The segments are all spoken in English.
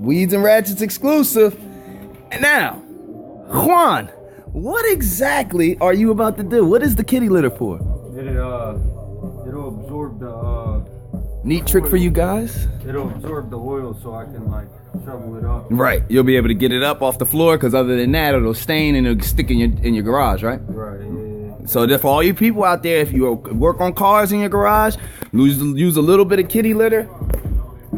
Weeds and Ratchets exclusive. And now, Juan, what exactly are you about to do? What is the kitty litter for? It'll absorb the neat trick for you guys. It'll absorb the oil so I can like shovel it up. Right, you'll be able to get it up off the floor because other than that, it'll stain and it'll stick in your garage, right? Right. Yeah. So for all you people out there, if you work on cars in your garage, use a little bit of kitty litter,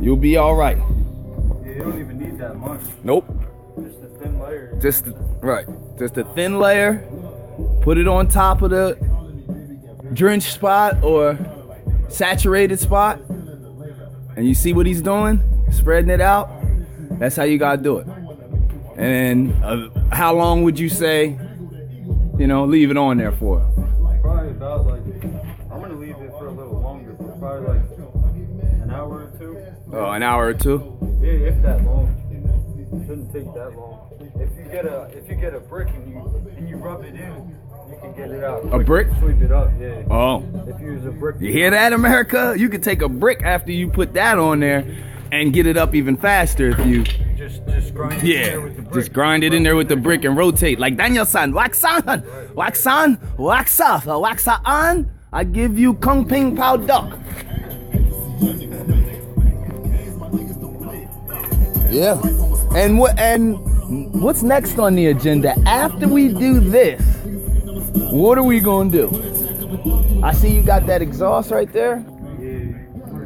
you'll be all right. Yeah, you don't even need that much. Nope. Just a thin layer. Just a thin layer. Put it on top of the drenched spot or saturated spot, and you see what he's doing, spreading it out. That's how you gotta do it. And how long would you say, leave it on there for? Probably about I'm gonna leave it for a little longer, but probably an hour or two. Oh, an hour or two? Yeah, if that long. It shouldn't take that long. If you get a brick and you rub it in, you can get it out. A brick? Sweep it up, yeah. Oh. If you use a brick. You hear that, America? You can take a brick after you put that on there and get it up even faster if you just grind it in there with the brick. Just grind it in there with the brick and rotate. Like Daniel-san, wax on, wax on, wax off, wax on. I give you Kung Ping Pao Duck. Yeah. And what's next on the agenda? After we do this, what are we gonna do? I see you got that exhaust right there. Yeah, I'm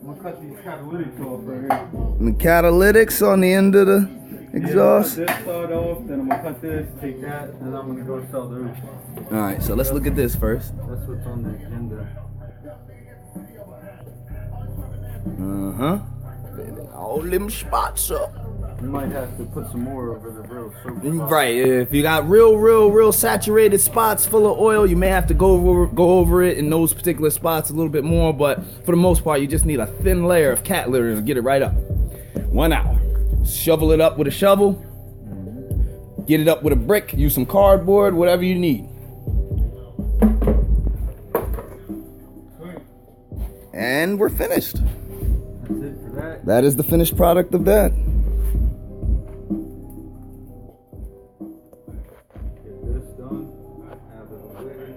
gonna cut these catalytics off right here. And the catalytics on the end of the exhaust. Yeah, I'm gonna cut this side off, then I'm gonna cut this, take that, and I'm gonna go sell those. All right, so let's look at this first. That's what's on the agenda. All them spots up. You might have to put some more over the real soap. Right, if you got real saturated spots full of oil, you may have to go over it in those particular spots a little bit more, but for the most part, you just need a thin layer of cat litter to get it right up. 1 hour. Shovel it up with a shovel. Get it up with a brick. Use some cardboard, whatever you need. And we're finished. That's it for that. That is the finished product of that. Get this done. Have it away.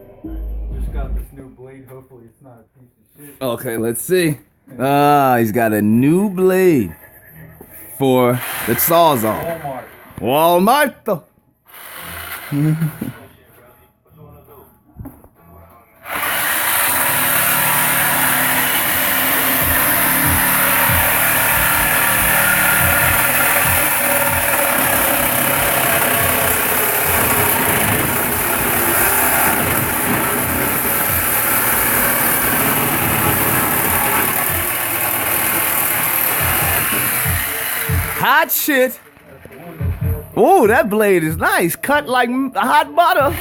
Just got this new blade. Hopefully it's not a piece of shit. Okay, let's see. He's got a new blade for the Sawzall. Walmart. Hot shit. Oh, that blade is nice. Cut like hot butter.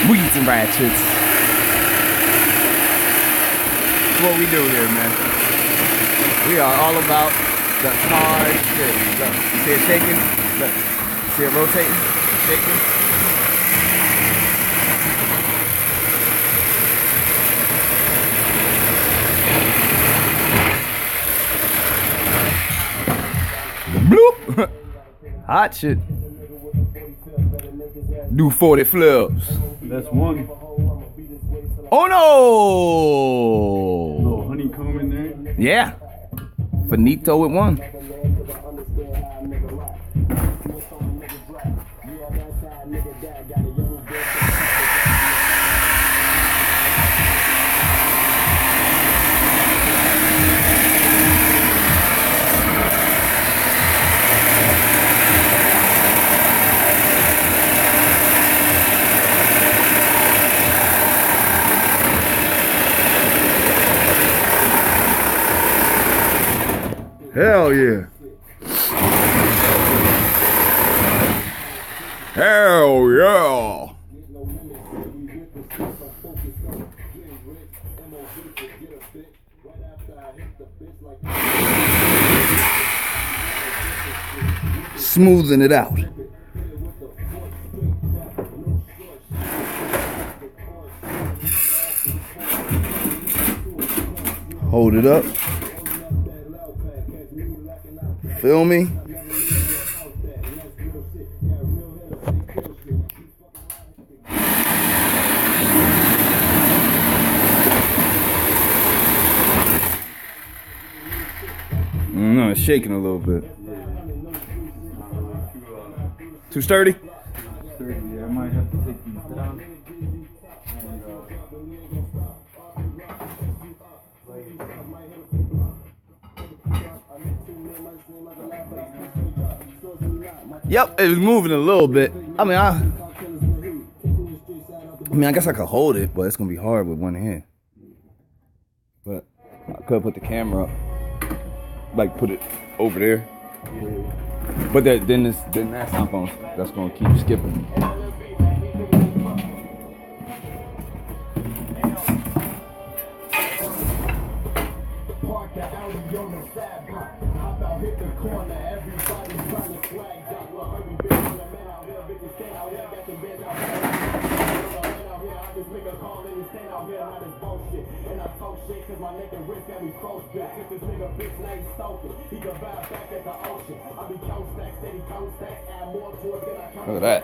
Weeds and Ratchets. That's what we do here, man. We are all about the hard shit. Look, you see it shaking? Look, you see it rotating? Shaking? Bloop! Hot shit. Do 40 flips. That's one. Oh no! Little honeycomb in there. Yeah. Finito with one. Hell yeah. Hell yeah. Smoothing it out. Hold it up. Feel me? No, it's shaking a little bit. Too sturdy? Yeah, I might have to take these down. Yep, it was moving a little bit. I mean, I guess I could hold it, but it's gonna be hard with one hand. But I could put the camera up, like put it over there. But then that's not gonna. That's gonna keep skipping. Look at that.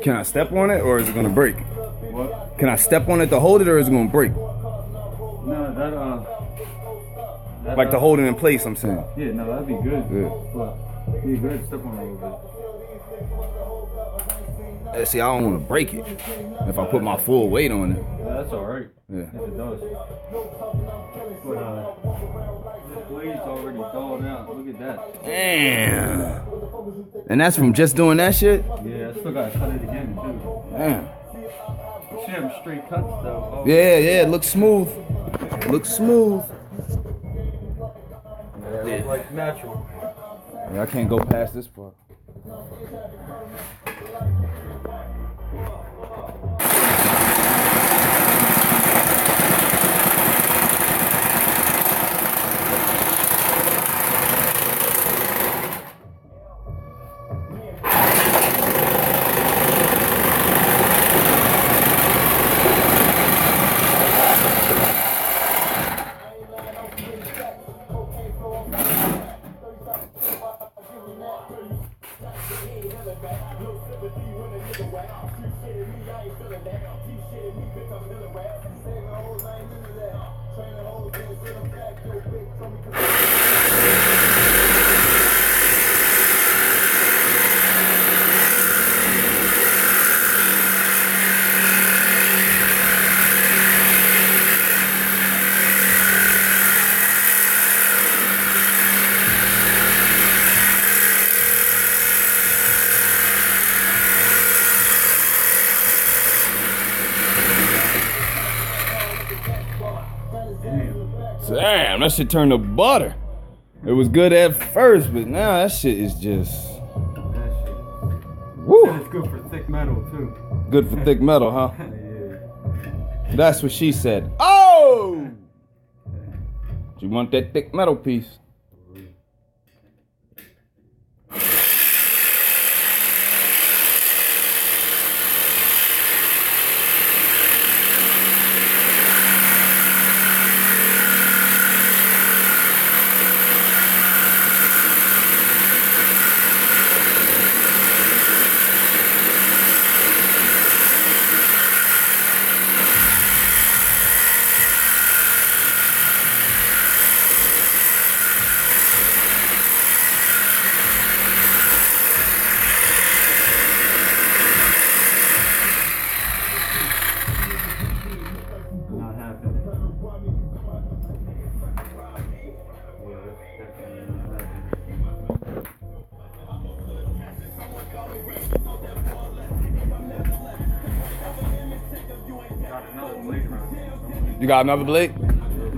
Can I step on it or is it gonna break? What? Can I step on it to hold it or is it gonna break? No, that Like to hold it in place, I'm saying. Yeah, no, that'd be good. Yeah. But be good to step on it a little bit. See, I don't want to break it if I put my full weight on it. Yeah, that's alright. Yeah. If it does. But this blade's already thawed out. Look at that. Damn. And that's from just doing that shit? Yeah, I still gotta cut it again too. Damn. You should have straight cuts though. Oh. Yeah, it looks smooth. It looks smooth. Yeah, it looks like natural. Yeah, I can't go past this part. Damn, that shit turned to butter. It was good at first, but now that shit is just. That shit. Woo. And it's good for thick metal too. Good for thick metal, huh? Yeah. That's what she said. Oh! You want that thick metal piece? You got another blade?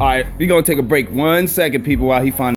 All right, we're gonna take a break 1 second, people, while he finds